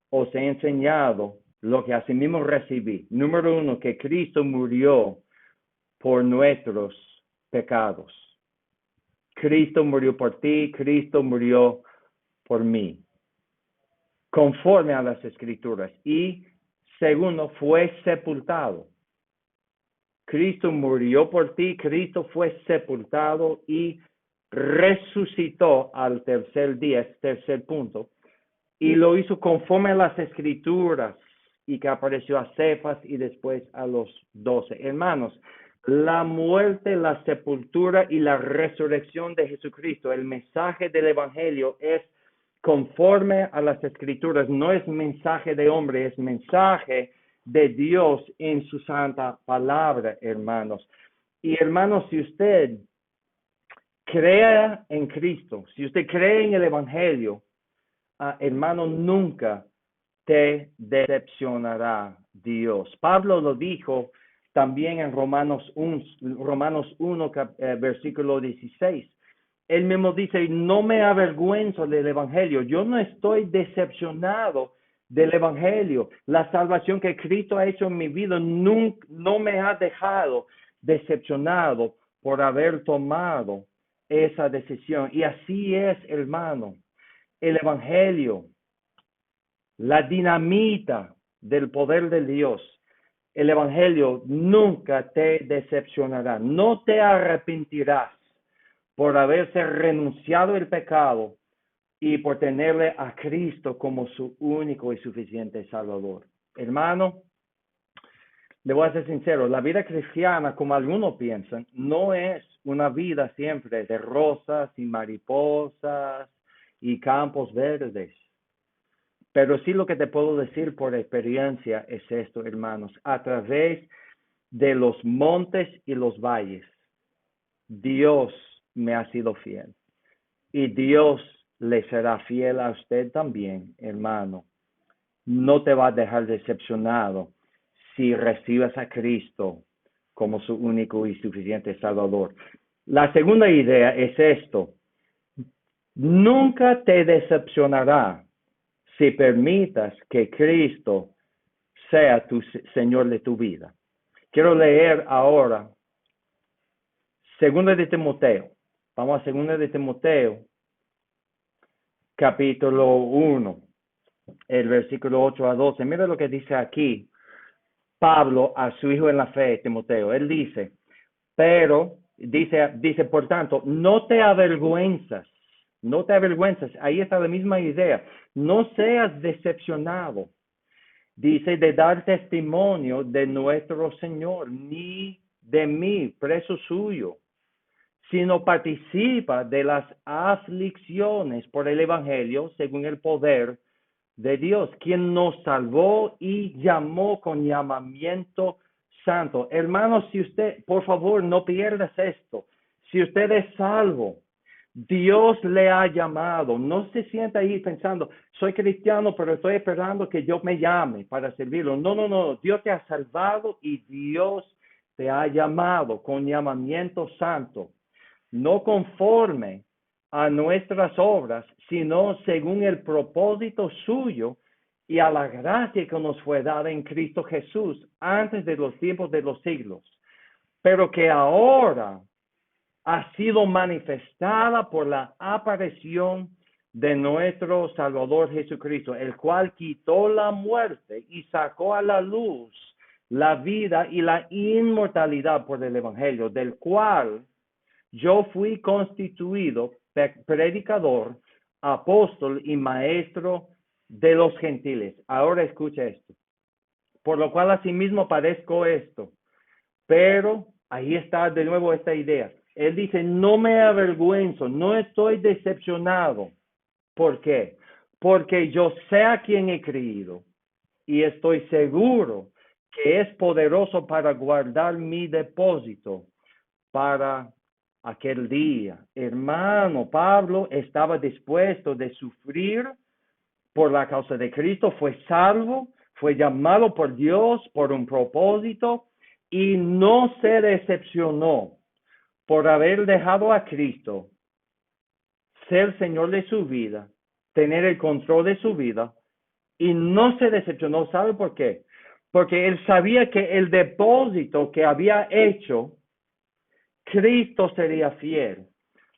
os he enseñado lo que asimismo recibí. Número 1, que Cristo murió por nuestros pecados. Cristo murió por ti, Cristo murió por mí, conforme a las Escrituras. Y segundo, fue sepultado. Cristo murió por ti, Cristo fue sepultado y resucitó al tercer día, tercer punto, y lo hizo conforme a las Escrituras y que apareció a Cefas y después a los 12. Hermanos, la muerte, la sepultura y la resurrección de Jesucristo, el mensaje del Evangelio es conforme a las Escrituras, no es mensaje de hombre, es mensaje de Dios en su santa palabra, hermanos. Y hermanos, si usted crea en Cristo, si usted cree en el Evangelio, hermano, nunca te decepcionará Dios. Pablo lo dijo también en Romanos 1 versículo 16. Él mismo dice, no me avergüenzo del Evangelio. Yo no estoy decepcionado del Evangelio. La salvación que Cristo ha hecho en mi vida no me ha dejado decepcionado por haber tomado esa decisión. Y así es, hermano, el Evangelio, la dinamita del poder de Dios. El Evangelio nunca te decepcionará. No te arrepentirás por haberse renunciado al pecado y por tenerle a Cristo como su único y suficiente Salvador. Hermano, le voy a ser sincero, la vida cristiana, como algunos piensan, no es una vida siempre de rosas y mariposas y campos verdes. Pero sí lo que te puedo decir por experiencia es esto, hermanos. A través de los montes y los valles, Dios me ha sido fiel. Y Dios le será fiel a usted también, hermano. No te va a dejar decepcionado si recibes a Cristo como su único y suficiente Salvador. La segunda idea es esto. Nunca te decepcionará si permitas que Cristo sea tu Señor de tu vida. Quiero leer ahora 2 de Timoteo. Vamos a 2 de Timoteo, capítulo 1, el versículo 8 a 12. Mira lo que dice aquí Pablo a su hijo en la fe, Timoteo. Él dice, dice, por tanto, no te avergüenzas. Ahí está la misma idea. No seas decepcionado. Dice, de dar testimonio de nuestro Señor, ni de mí, preso suyo, sino participa de las aflicciones por el Evangelio según el poder de Dios, quien nos salvó y llamó con llamamiento santo. Hermanos, si usted, por favor, no pierdas esto. Si usted es salvo, Dios le ha llamado. No se sienta ahí pensando, soy cristiano, pero estoy esperando que Dios me llame para servirlo. No, no, no. Dios te ha salvado y Dios te ha llamado con llamamiento santo. No conforme a nuestras obras, sino según el propósito suyo y a la gracia que nos fue dada en Cristo Jesús antes de los tiempos de los siglos, pero que ahora ha sido manifestada por la aparición de nuestro Salvador Jesucristo, el cual quitó la muerte y sacó a la luz la vida y la inmortalidad por el Evangelio, del cual yo fui constituido predicador, apóstol y maestro de los gentiles. Ahora escucha esto. Por lo cual asimismo padezco esto. Pero ahí está de nuevo esta idea. Él dice, no me avergüenzo, no estoy decepcionado. ¿Por qué? Porque yo sé a quién he creído y estoy seguro que es poderoso para guardar mi depósito para aquel día. Hermano, Pablo estaba dispuesto de sufrir por la causa de Cristo, fue salvo, fue llamado por Dios por un propósito y no se decepcionó por haber dejado a Cristo ser Señor de su vida, tener el control de su vida, y no se decepcionó. ¿Sabe por qué? Porque él sabía que el depósito que había hecho, Cristo sería fiel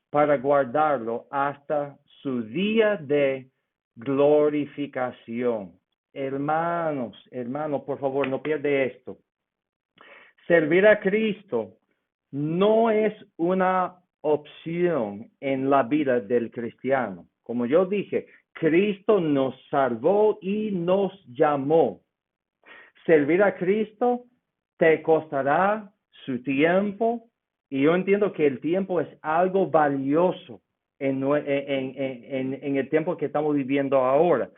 para guardarlo hasta su día de glorificación. Hermanos, por favor, no pierde esto. Servir a Cristo no es una opción en la vida del cristiano. Como yo dije, Cristo nos salvó y nos llamó. Servir a Cristo te costará su tiempo, y yo entiendo que el tiempo es algo valioso en el tiempo que estamos viviendo ahora.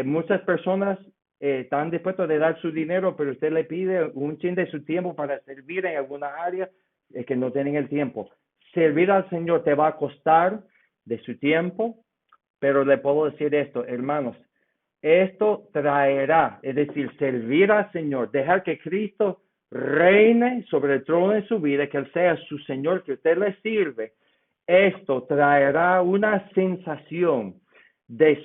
Muchas personas están dispuestas a dar su dinero, pero usted le pide un chin de su tiempo para servir en alguna área que no tienen el tiempo. Servir al Señor te va a costar de su tiempo, pero le puedo decir esto, hermanos, esto traerá, es decir, servir al Señor, dejar que Cristo reine sobre el trono de su vida, que Él sea su Señor, que usted le sirve. Esto traerá una sensación de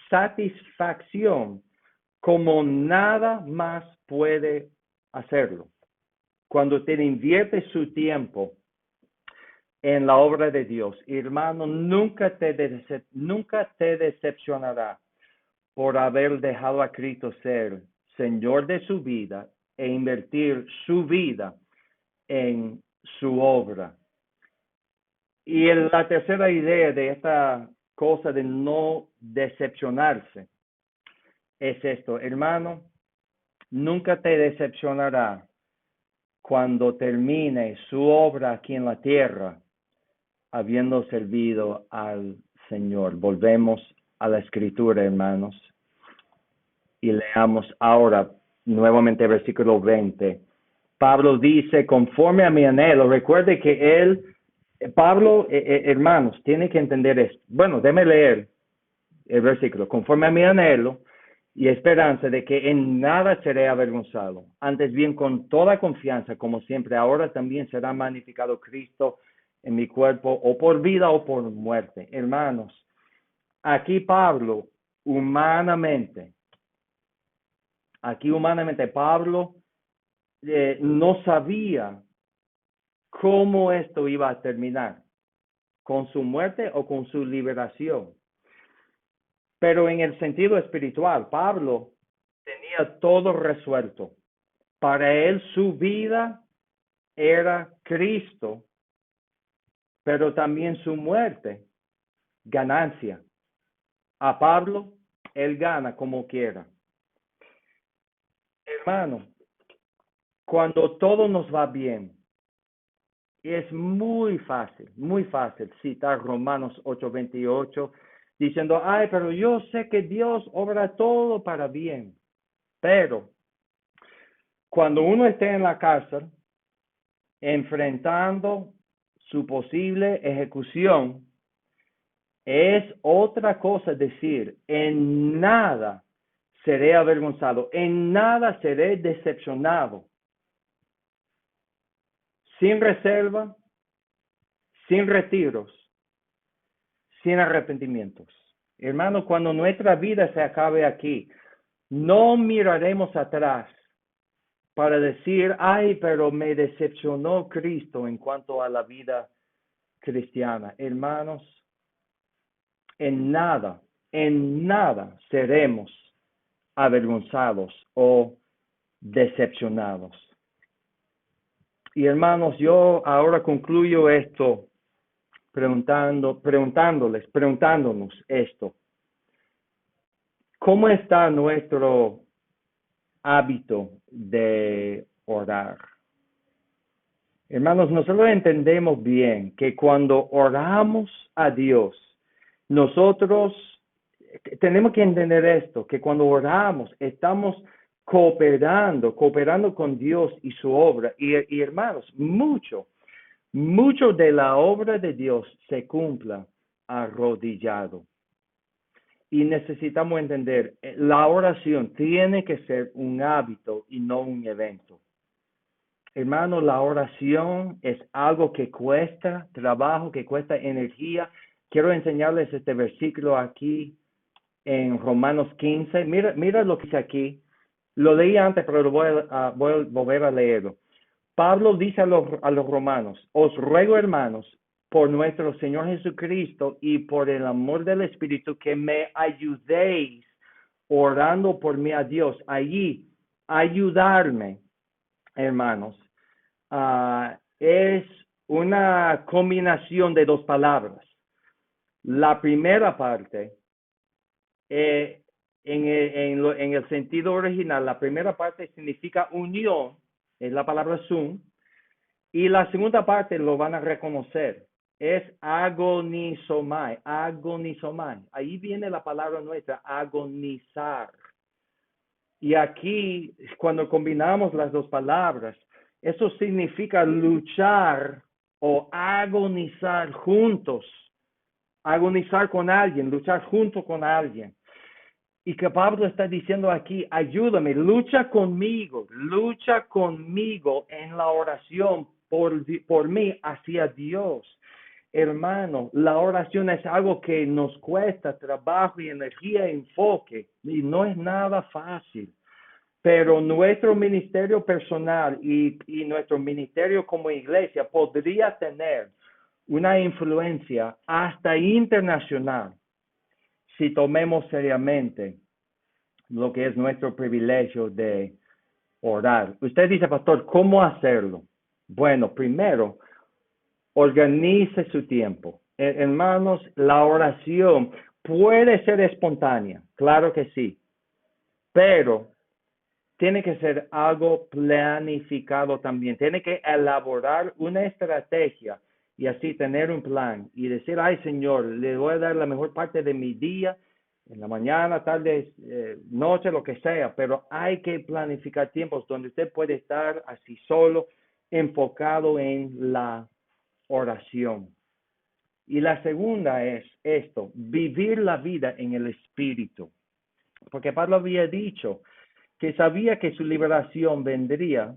satisfacción como nada más puede hacerlo. Cuando usted invierte su tiempo en la obra de Dios, hermano, nunca te decepcionará por haber dejado a Cristo ser Señor de su vida e invertir su vida en su obra. Y la tercera idea de esta cosa de no decepcionarse es esto, hermano, nunca te decepcionará cuando termine su obra aquí en la tierra, habiendo servido al Señor. Volvemos a la Escritura, hermanos, y leamos ahora nuevamente el versículo 20. Pablo dice, conforme a mi anhelo. Recuerde que Pablo, hermanos, tiene que entender esto. Bueno, déme leer el versículo. Conforme a mi anhelo y esperanza de que en nada seré avergonzado. Antes bien, con toda confianza, como siempre, ahora también será magnificado Cristo en mi cuerpo, o por vida o por muerte. Hermanos, aquí Pablo, humanamente, Pablo no sabía cómo esto iba a terminar, con su muerte o con su liberación. Pero en el sentido espiritual, Pablo tenía todo resuelto. Para él su vida era Cristo, pero también su muerte, ganancia. A Pablo, él gana como quiera. Hermano, cuando todo nos va bien, es muy fácil citar Romanos 8:28, diciendo, ay, pero yo sé que Dios obra todo para bien. Pero cuando uno esté en la cárcel, enfrentando su posible ejecución, es otra cosa decir, en nada seré avergonzado, en nada seré decepcionado, sin reserva, sin retiros, sin arrepentimientos. Hermano, cuando nuestra vida se acabe aquí, no miraremos atrás para decir, ay, pero me decepcionó Cristo en cuanto a la vida cristiana. Hermanos, en nada seremos avergonzados o decepcionados. Y hermanos, yo ahora concluyo esto preguntándonos esto. ¿Cómo está nuestro hábito de orar? Hermanos, nosotros entendemos bien que cuando oramos a Dios, nosotros tenemos que entender esto, que cuando oramos estamos cooperando con Dios y su obra. Y hermanos, mucho de la obra de Dios se cumpla arrodillado. Y necesitamos entender, la oración tiene que ser un hábito y no un evento. Hermano, la oración es algo que cuesta trabajo, que cuesta energía. Quiero enseñarles este versículo aquí en Romanos 15. Mira lo que dice aquí. Lo leí antes, pero lo voy a volver a leerlo. Pablo dice a los romanos, os ruego, hermanos, por nuestro Señor Jesucristo y por el amor del Espíritu, que me ayudéis orando por mí a Dios. Allí, ayudarme, hermanos, es una combinación de dos palabras. La primera parte, en el sentido original, la primera parte significa unión, es la palabra sum, y la segunda parte lo van a reconocer, es agonizomai. Ahí viene la palabra nuestra, agonizar. Y aquí, cuando combinamos las dos palabras, eso significa luchar o agonizar juntos, agonizar con alguien, luchar junto con alguien. Y que Pablo está diciendo aquí, ayúdame, lucha conmigo en la oración por mí hacia Dios. Hermano, la oración es algo que nos cuesta trabajo y energía, enfoque, y no es nada fácil. Pero nuestro ministerio personal y nuestro ministerio como iglesia podría tener una influencia hasta internacional si tomemos seriamente lo que es nuestro privilegio de orar. Usted dice, pastor, ¿cómo hacerlo? Bueno, primero, organice su tiempo. Hermanos, la oración puede ser espontánea, claro que sí, pero tiene que ser algo planificado también. Tiene que elaborar una estrategia y así tener un plan y decir, ay Señor, le voy a dar la mejor parte de mi día, en la mañana, tarde, noche, lo que sea, pero hay que planificar tiempos donde usted puede estar así solo, enfocado en la oración. Y la segunda es esto, vivir la vida en el Espíritu. Porque Pablo había dicho que sabía que su liberación vendría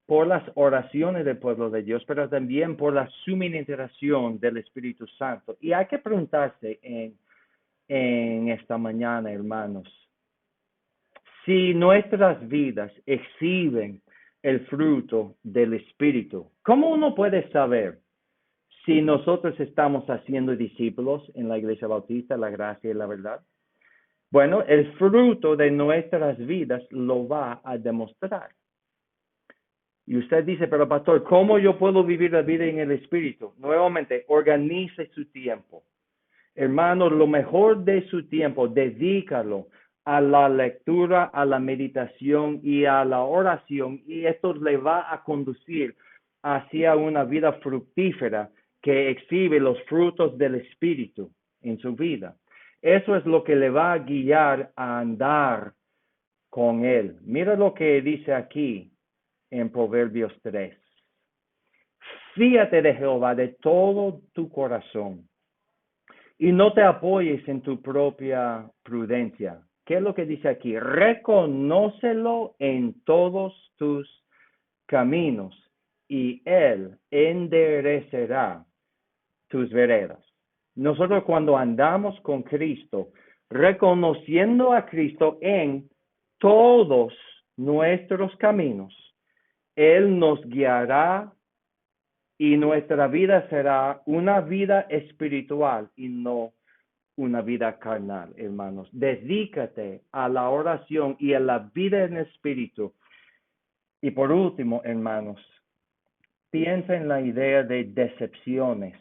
por las oraciones del pueblo de Dios, pero también por la suministración del Espíritu Santo. Y hay que preguntarse en esta mañana, hermanos, si nuestras vidas exhiben el fruto del Espíritu, ¿cómo uno puede saber si nosotros estamos haciendo discípulos en la Iglesia Bautista, la gracia y la verdad? Bueno, el fruto de nuestras vidas lo va a demostrar. Y usted dice, pero pastor, ¿cómo yo puedo vivir la vida en el Espíritu? Nuevamente, organice su tiempo. Hermano, lo mejor de su tiempo, dedícalo a la lectura, a la meditación y a la oración. Y esto le va a conducir hacia una vida fructífera que exhibe los frutos del Espíritu en su vida. Eso es lo que le va a guiar a andar con Él. Mira lo que dice aquí en Proverbios 3. Fíate de Jehová de todo tu corazón y no te apoyes en tu propia prudencia. ¿Qué es lo que dice aquí? Reconócelo en todos tus caminos y Él enderecerá tus veredas. Nosotros cuando andamos con Cristo, reconociendo a Cristo en todos nuestros caminos, Él nos guiará y nuestra vida será una vida espiritual y no una vida carnal, hermanos. Dedícate a la oración y a la vida en espíritu. Y por último, hermanos, piensa en la idea de decepciones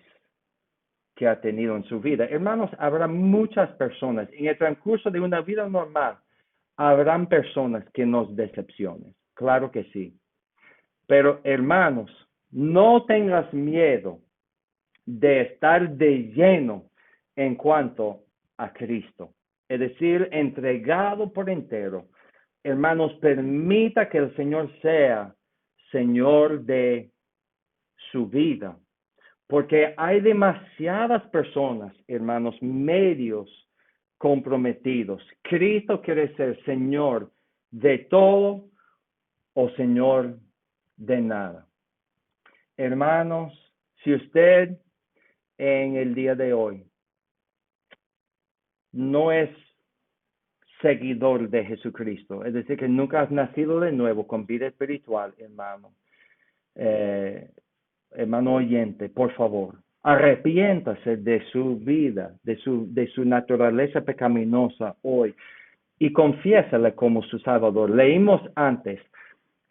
que ha tenido en su vida. Hermanos, habrá muchas personas en el transcurso de una vida normal, habrán personas que nos decepcionen. Claro que sí. Pero hermanos, no tengas miedo de estar de lleno en cuanto a Cristo. Es decir, entregado por entero. Hermanos, permita que el Señor sea Señor de su vida. Porque hay demasiadas personas, hermanos, medios comprometidos. Cristo quiere ser Señor de todo o Señor de nada. Hermanos, si usted en el día de hoy no es seguidor de Jesucristo, es decir, que nunca has nacido de nuevo con vida espiritual, hermano oyente, por favor, arrepiéntase de su vida, de su naturaleza pecaminosa hoy y confiésale como su Salvador. Leímos antes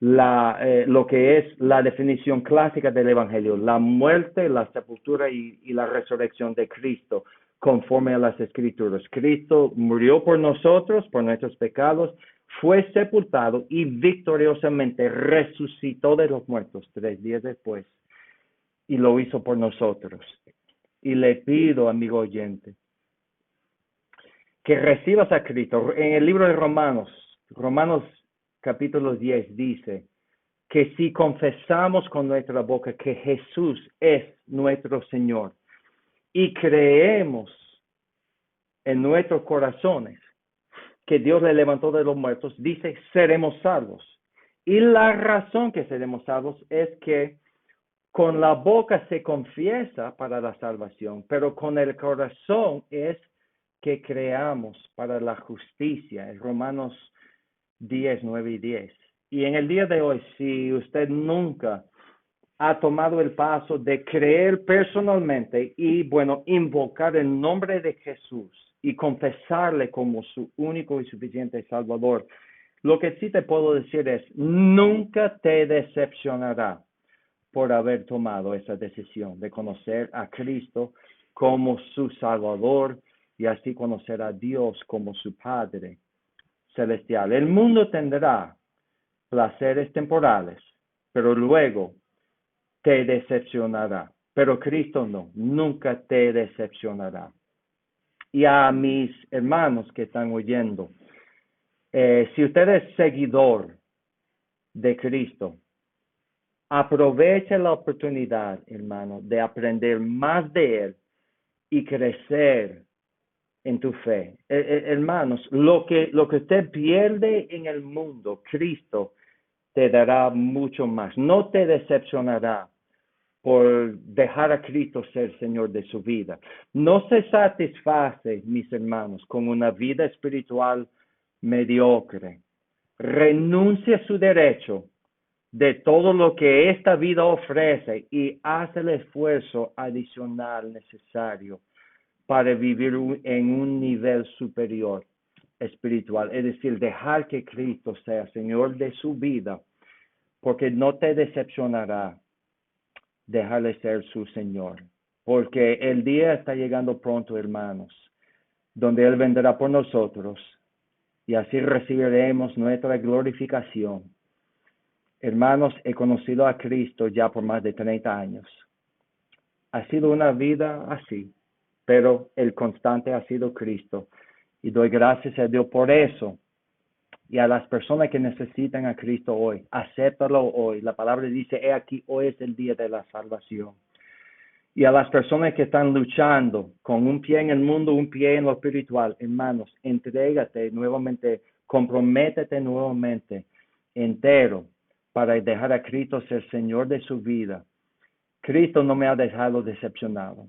lo que es la definición clásica del Evangelio, la muerte, la sepultura y la resurrección de Cristo, conforme a las Escrituras. Cristo murió por nosotros, por nuestros pecados, fue sepultado y victoriosamente resucitó de los muertos 3 días después y lo hizo por nosotros. Y le pido, amigo oyente, que recibas a Cristo. En el libro de Romanos capítulo 10 dice que si confesamos con nuestra boca que Jesús es nuestro Señor y creemos en nuestros corazones que Dios le levantó de los muertos, dice, seremos salvos. Y la razón que seremos salvos es que con la boca se confiesa para la salvación, pero con el corazón es que creamos para la justicia. En Romanos 10, 9 y 10. Y en el día de hoy, si usted nunca ha tomado el paso de creer personalmente y, invocar el nombre de Jesús y confesarle como su único y suficiente Salvador, lo que sí te puedo decir es, nunca te decepcionará por haber tomado esa decisión de conocer a Cristo como su Salvador y así conocer a Dios como su Padre celestial. El mundo tendrá placeres temporales, pero luego te decepcionará. Pero Cristo no, nunca te decepcionará. Y a mis hermanos que están oyendo, si usted es seguidor de Cristo, aproveche la oportunidad, hermano, de aprender más de Él y crecer en tu fe. Hermanos, lo que usted pierde en el mundo, Cristo te dará mucho más. No te decepcionará por dejar a Cristo ser Señor de su vida. No se satisface, mis hermanos, con una vida espiritual mediocre. Renuncia a su derecho de todo lo que esta vida ofrece y hace el esfuerzo adicional necesario para vivir en un nivel superior espiritual. Es decir, dejar que Cristo sea Señor de su vida, porque no te decepcionará dejarle ser su Señor. Porque el día está llegando pronto, hermanos, donde Él vendrá por nosotros y así recibiremos nuestra glorificación. Hermanos, he conocido a Cristo ya por más de 30 años. Ha sido una vida así. pero el constante ha sido Cristo. Y doy gracias a Dios por eso. Y a las personas que necesitan a Cristo hoy, acéptalo hoy. La palabra dice, he aquí, hoy es el día de la salvación. Y a las personas que están luchando con un pie en el mundo, un pie en lo espiritual, hermanos, entrégate nuevamente, comprométete nuevamente entero para dejar a Cristo ser Señor de su vida. Cristo no me ha dejado decepcionado.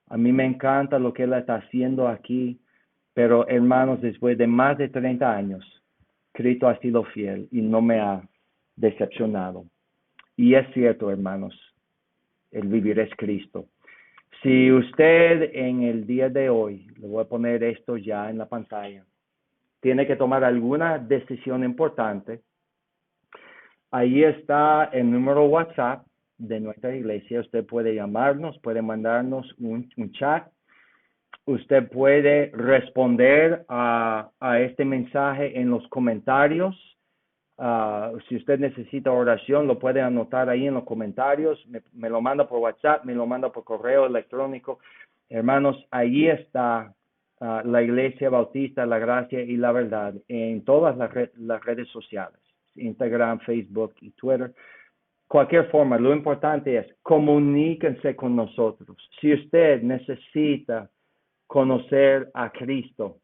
A mí me encanta lo que Él está haciendo aquí, pero hermanos, después de más de 30 años, Cristo ha sido fiel y no me ha decepcionado. Y es cierto, hermanos, el vivir es Cristo. Si usted en el día de hoy, le voy a poner esto ya en la pantalla, tiene que tomar alguna decisión importante, ahí está el número WhatsApp de nuestra iglesia. Usted puede llamarnos, puede mandarnos un chat. Usted puede responder a este mensaje en los comentarios. Si usted necesita oración, lo puede anotar ahí en los comentarios. Me lo manda por WhatsApp, me lo manda por correo electrónico. Hermanos, ahí está la Iglesia Bautista, la Gracia y la Verdad en todas las redes sociales, Instagram, Facebook y Twitter. Cualquier forma, lo importante es comuníquense con nosotros. Si usted necesita conocer a Cristo,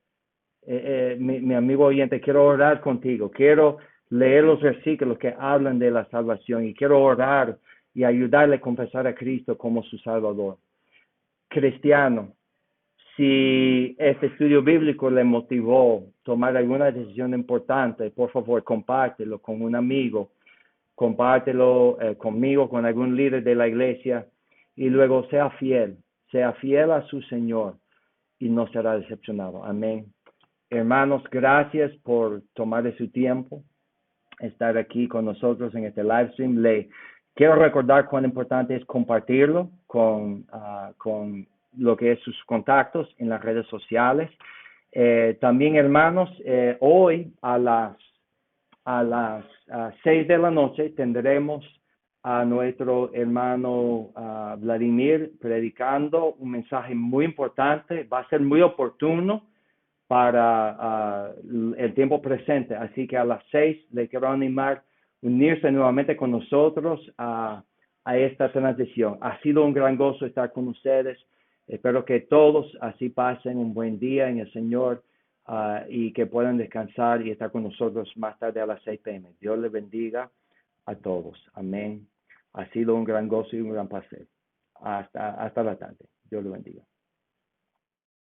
mi amigo oyente, quiero orar contigo, quiero leer los versículos que hablan de la salvación y quiero orar y ayudarle a confesar a Cristo como su Salvador. Cristiano, si este estudio bíblico le motivó a tomar alguna decisión importante, por favor, compártelo con un amigo, compártelo conmigo, con algún líder de la iglesia y luego sea fiel a su Señor y no será decepcionado. Amén. Hermanos, gracias por tomar de su tiempo, estar aquí con nosotros en este live stream. Le quiero recordar cuán importante es compartirlo con lo que es sus contactos en las redes sociales. También, hermanos, hoy a las 6 de la noche tendremos a nuestro hermano Vladimir predicando un mensaje muy importante. Va a ser muy oportuno para el tiempo presente. Así que a las 6 le quiero animar a unirse nuevamente con nosotros a esta transición. Ha sido un gran gozo estar con ustedes. Espero que todos así pasen un buen día en el Señor y que puedan descansar y estar con nosotros más tarde a las 6 p.m. Dios les bendiga a todos. Amén. Ha sido un gran gozo y un gran placer. Hasta la tarde. Dios les bendiga.